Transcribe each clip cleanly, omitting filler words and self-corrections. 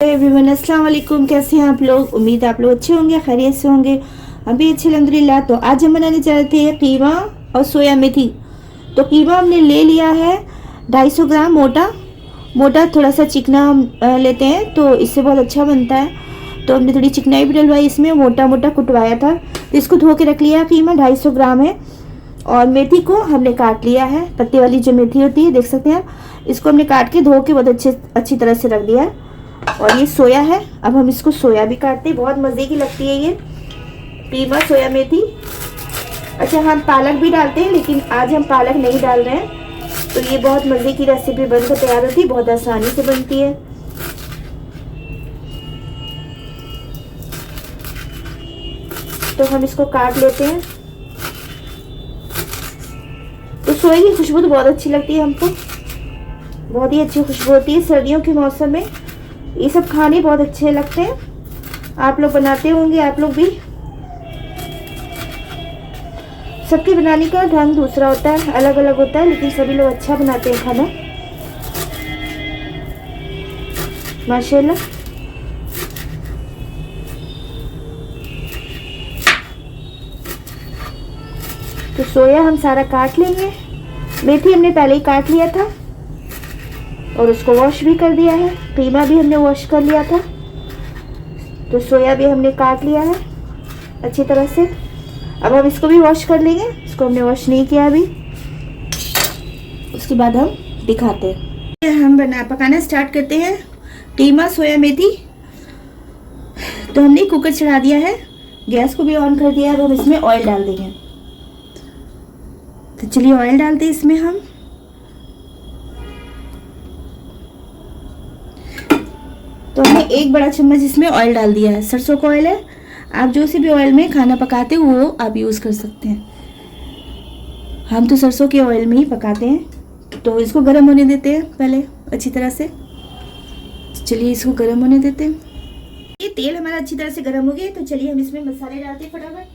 Everyone, अस्सलाम वालेकुम। कैसे हैं आप लोग? उम्मीद आप लोग अच्छे होंगे, खैरियत से होंगे। हम भी अच्छे अल्हम्दुलिल्लाह। तो आज हम बनाने जा रहे थे कीमा और सोया मेथी। तो कीमा हमने ले लिया है 250 ग्राम मोटा मोटा, थोड़ा सा चिकना हम लेते हैं तो इससे बहुत अच्छा बनता है। तो हमने थोड़ी चिकनाई भी डलवाई इसमें, मोटा मोटा कुटवाया था। तो इसको धो के रख लिया। कीमा 250 ग्राम है। और मेथी को हमने काट लिया है, पत्ते वाली जो मेथी होती है, देख सकते हैं आप। इसको हमने काट के धो के बहुत अच्छी तरह से रख दिया है। और ये सोया है। अब हम इसको सोया भी काटते हैं, बहुत मज़े की लगती है ये कीमा सोया मेथी। अच्छा, हम पालक भी डालते हैं, लेकिन आज हम पालक नहीं डाल रहे हैं। तो ये बहुत मज़े की रेसिपी बनकर तैयार होती है, बहुत आसानी से बनती है। तो हम इसको काट लेते हैं। तो सोया की खुशबू तो बहुत अच्छी लगती है हमको, बहुत ही अच्छी खुशबू होती है। सर्दियों के मौसम में ये सब खाने बहुत अच्छे लगते हैं। आप लोग बनाते होंगे, आप लोग भी। सबके बनाने का ढंग दूसरा होता है, अलग अलग होता है, लेकिन सभी लोग अच्छा बनाते हैं खाना, माशाल्लाह। तो सोया हम सारा काट लेंगे। मेथी हमने पहले ही काट लिया था और उसको वॉश भी कर दिया है। कीमा भी हमने वॉश कर लिया था। तो सोया भी हमने काट लिया है अच्छी तरह से। अब हम इसको भी वॉश कर लेंगे। इसको हमने वॉश नहीं किया अभी, उसके बाद हम दिखाते हैं। हम पकाना स्टार्ट करते हैं कीमा सोया मेथी। तो हमने कुकर चढ़ा दिया है, गैस को भी ऑन कर दिया है। अब हम इसमें ऑयल डाल देंगे। तो चलिए ऑयल डालते हैं इसमें हम। तो हमने 1 बड़ा चम्मच इसमें ऑयल डाल दिया है। सरसों का ऑयल है, आप जो सी भी ऑयल में खाना पकाते हो वो आप यूज़ कर सकते हैं। हम तो सरसों के ऑयल में ही पकाते हैं। तो इसको गर्म होने देते हैं पहले अच्छी तरह से। चलिए इसको गर्म होने देते हैं। ये तेल हमारा अच्छी तरह से गर्म हो गया। तो चलिए हम इसमें मसाले डालते हैं फटाफट।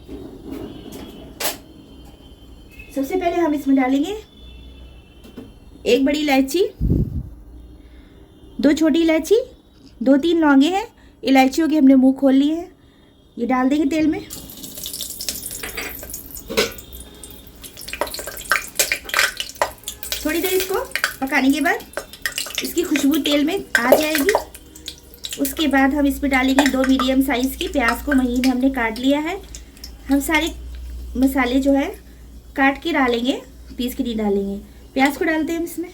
सबसे पहले हम इसमें डालेंगे 1 बड़ी इलायची, 2 छोटी इलायची, 2-3 लौंगे हैं। इलायचियों के हमने मुंह खोल लिए हैं। ये डाल देंगे तेल में। थोड़ी देर इसको पकाने के बाद इसकी खुशबू तेल में आ जाएगी। उसके बाद हम इसमें डालेंगे 2 मीडियम साइज़ की प्याज को महीन हमने काट लिया है। हम सारे मसाले जो है काट के डालेंगे, पीस के नहीं डालेंगे। प्याज को डालते हैं हम इसमें।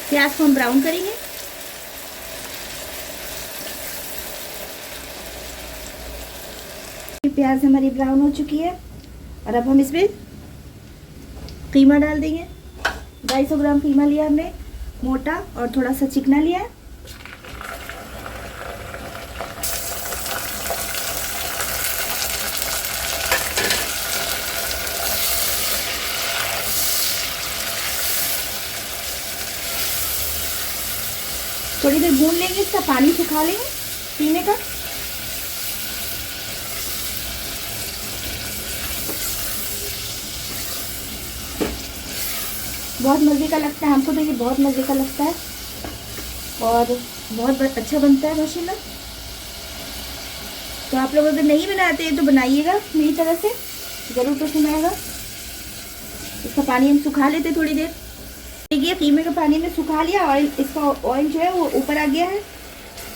प्याज को हम ब्राउन करेंगे। प्याज हमारी ब्राउन हो चुकी है। और अब हम इसमें कीमा डाल देंगे। 250 ग्राम कीमा लिया हमने, मोटा और थोड़ा सा चिकना लिया है। थोड़ी देर भून लेंगे, इसका पानी सुखा लेंगे पीने का। बहुत मज़े का लगता है हमको, तो ये बहुत मज़े का लगता है और बहुत अच्छा बनता है माशाल्लाह। तो आप लोग अगर नहीं बनाते हैं तो बनाइएगा मेरी तरह से, ज़रूर पसंद आएगा। इसका पानी हम सुखा लेते थोड़ी देर। देखिए कीमे का पानी में सुखा लिया, ऑयल इसका ऑयल जो है वो ऊपर आ गया है।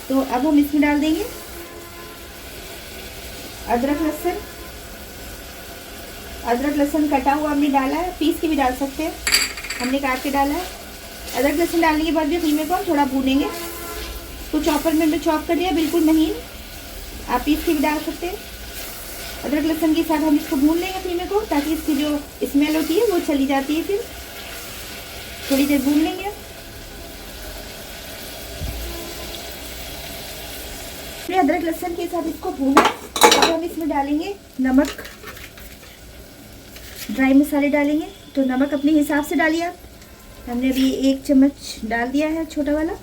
तो अब हम इसमें डाल देंगे अदरक लहसुन कटा हुआ हमने डाला है, पीस के भी डाल सकते हैं, हमने काट के डाला है। अदरक लहसुन डालने के बाद भी कीमे को हम थोड़ा भूनेंगे। तो चॉपर में हमने चॉप कर लिया बिल्कुल महीन, आप पीस के भी डाल सकते हैं। अदरक लहसुन के साथ हम इसको भून लेंगे कीमे को, ताकि इसकी जो स्मेल होती है वो चली जाती है। फिर थोड़ी देर भून लेंगे। फिर अदरक लहसुन के साथ इसको भूना। अब हम इसमें डालेंगे नमक, ड्राई मसाले डालेंगे। तो नमक अपने हिसाब से डालिए आप। हमने अभी 1 चम्मच डाल दिया है, छोटा वाला।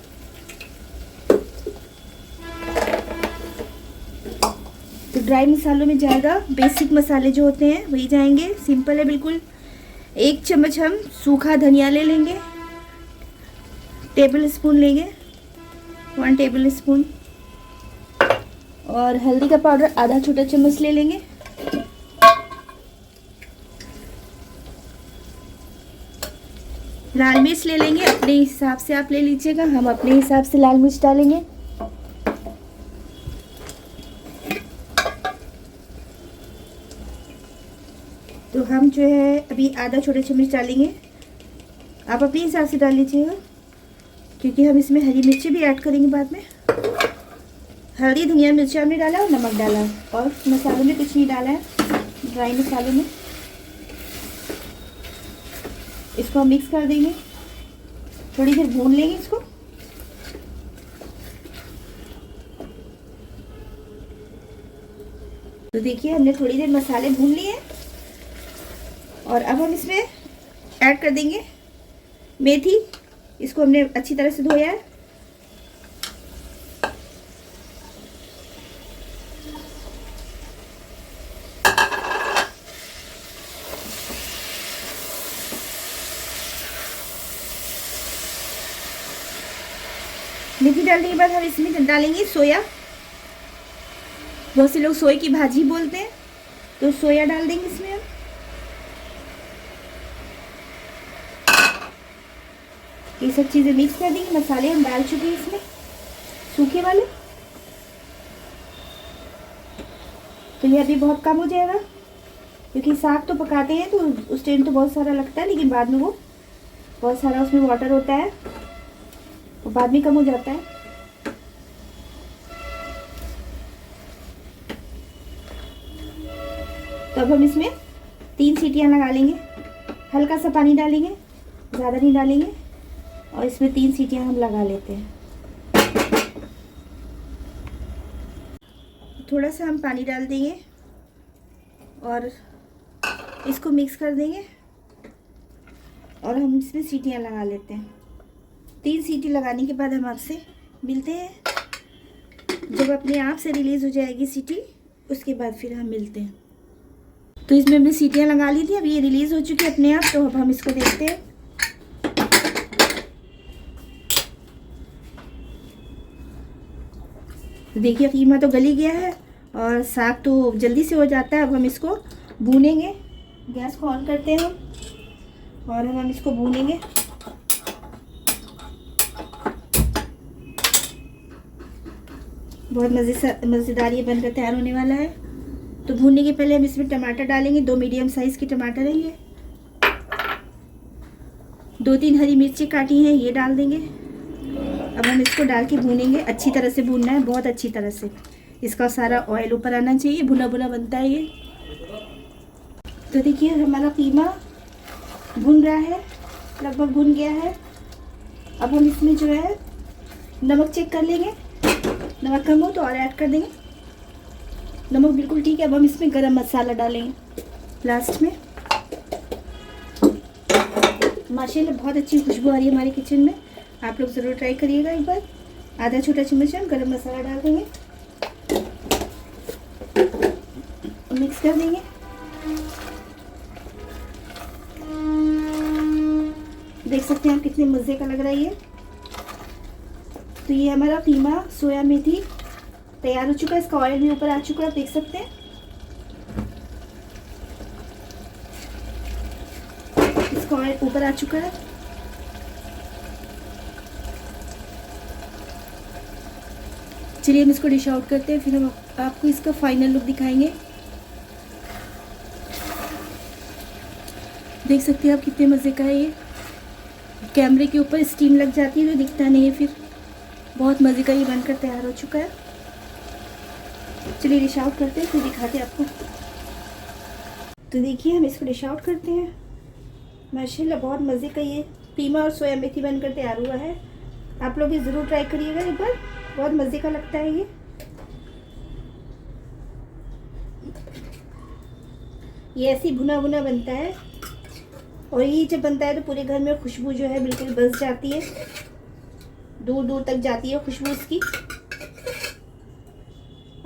तो ड्राई मसालों में जाएगा, बेसिक मसाले जो होते हैं वही जाएंगे। सिंपल है बिल्कुल, 1 चम्मच हम सूखा धनिया ले लेंगे, टेबल स्पून लेंगे 1 टेबल स्पून। और हल्दी का पाउडर आधा छोटा चम्मच ले लेंगे। लाल मिर्च ले लेंगे, अपने हिसाब से आप ले लीजिएगा, हम अपने हिसाब से लाल मिर्च डालेंगे। तो हम जो है अभी आधा छोटा चम्मच डालेंगे, आप अपने हिसाब से डाल लीजिएगा, क्योंकि हम इसमें हरी मिर्ची भी ऐड करेंगे बाद में। हल्दी धनिया मिर्ची हमने डाला और नमक डाला, और मसालों में कुछ नहीं डाला है, ड्राई मसालों में। इसको हम मिक्स कर देंगे, थोड़ी देर भून लेंगे इसको। तो देखिए हमने थोड़ी देर मसाले भून लिए, और अब हम इसमें ऐड कर देंगे मेथी। इसको हमने अच्छी तरह से धोया है। मेथी डालने के बाद हम इसमें डालेंगे सोया। बहुत से लोग सोए की भाजी बोलते हैं, तो सोया डाल देंगे इसमें हम। ये सब चीज़ें मिक्स कर देंगे। मसाले हम डाल चुके हैं इसमें सूखे वाले, तो ये अभी बहुत कम हो जाएगा, क्योंकि साग तो पकाते हैं तो उस टाइम तो बहुत सारा लगता है, लेकिन बाद में वो बहुत सारा उसमें वाटर होता है, तो बाद में कम हो जाता है। तो अब हम इसमें 3 सीटियां लगा लेंगे, हल्का सा पानी डालेंगे, ज़्यादा नहीं डालेंगे, और इसमें 3 सीटियां हम लगा लेते हैं। थोड़ा सा हम पानी डाल देंगे और इसको मिक्स कर देंगे, और हम इसमें सीटियां लगा लेते हैं। 3 सीटी लगाने के बाद हम आपसे मिलते हैं, जब अपने आप से रिलीज़ हो जाएगी सीटी, उसके बाद फिर हम मिलते हैं। तो इसमें हमने सीटियां लगा ली थी, अब ये रिलीज़ हो चुकी है अपने आप, तो अब हम इसको देखते हैं। तो देखिए कीमा तो गली गया है और साग तो जल्दी से हो जाता है। अब हम इसको भूनेंगे, गैस को ऑन करते हैं हम, और हम इसको भूनेंगे। बहुत मज़ेदार ये बनकर तैयार होने वाला है। तो भूनने के पहले हम इसमें टमाटर डालेंगे, 2 मीडियम साइज़ के टमाटर लेंगे, 2-3 हरी मिर्ची काटी हैं ये डाल देंगे। अब हम इसको डाल के भूनेंगे, अच्छी तरह से भूनना है, बहुत अच्छी तरह से, इसका सारा ऑयल ऊपर आना चाहिए, भुना भुना बनता है ये। तो देखिए हमारा कीमा भुन रहा है, लगभग भुन गया है। अब हम इसमें जो है नमक चेक कर लेंगे, नमक कम हो तो और ऐड कर देंगे, नमक बिल्कुल ठीक है। अब हम इसमें गरम मसाला डालेंगे लास्ट में। माशाल्लाह बहुत अच्छी खुशबू आ रही है हमारे किचन में, आप लोग ज़रूर ट्राई करिएगा एक बार। आधा छोटा चम्मच हम गरम मसाला डाल देंगे, मिक्स कर देंगे। देख सकते हैं आप कितने मज़े का लग रहा है ये। तो ये हमारा कीमा सोया मेथी तैयार हो चुका है, इसका ऑयल भी ऊपर आ चुका है, आप देख सकते हैं। इसका ऑयल ऊपर आ चुका है। चलिए हम इसको डिश आउट करते हैं, फिर हम आपको इसका फाइनल लुक दिखाएंगे। देख सकते हैं आप कितने मज़े का है ये। कैमरे के ऊपर स्टीम लग जाती है तो दिखता नहीं है, फिर बहुत मज़े का ये बनकर तैयार हो चुका है। चलिए डिश आउट करते हैं, फिर दिखाते हैं आपको। तो देखिए हम इसको डिश आउट करते हैं। माशाल्लाह बहुत मज़े का ये कीमा और सोया मेथी बनकर तैयार हुआ है। आप लोग ये ज़रूर ट्राई करिएगा एक बार, बहुत मज़े का लगता है ये। ऐसे ही भुना भुना बनता है, और ये जब बनता है तो पूरे घर में खुशबू जो है बिल्कुल बस जाती है, दूर दूर तक जाती है खुशबू इसकी,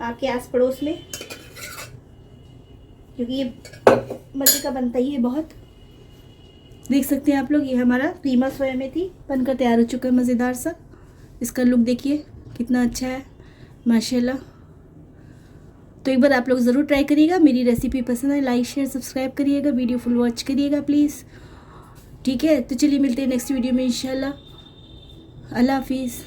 आपके आस पड़ोस में, क्योंकि ये मज़े का बनता ही है बहुत। देख सकते हैं आप लोग, ये हमारा कीमा सोया मेथी बनकर तैयार हो चुका है मज़ेदार सा। इसका लुक देखिए कितना अच्छा है माशाल्लाह। तो एक बार आप लोग ज़रूर ट्राई करिएगा। मेरी रेसिपी पसंद है, लाइक शेयर सब्सक्राइब करिएगा, वीडियो फुल वॉच करिएगा प्लीज़। ठीक है, तो चलिए मिलते हैं नेक्स्ट वीडियो में इंशाल्लाह। अल्लाह हाफिज़।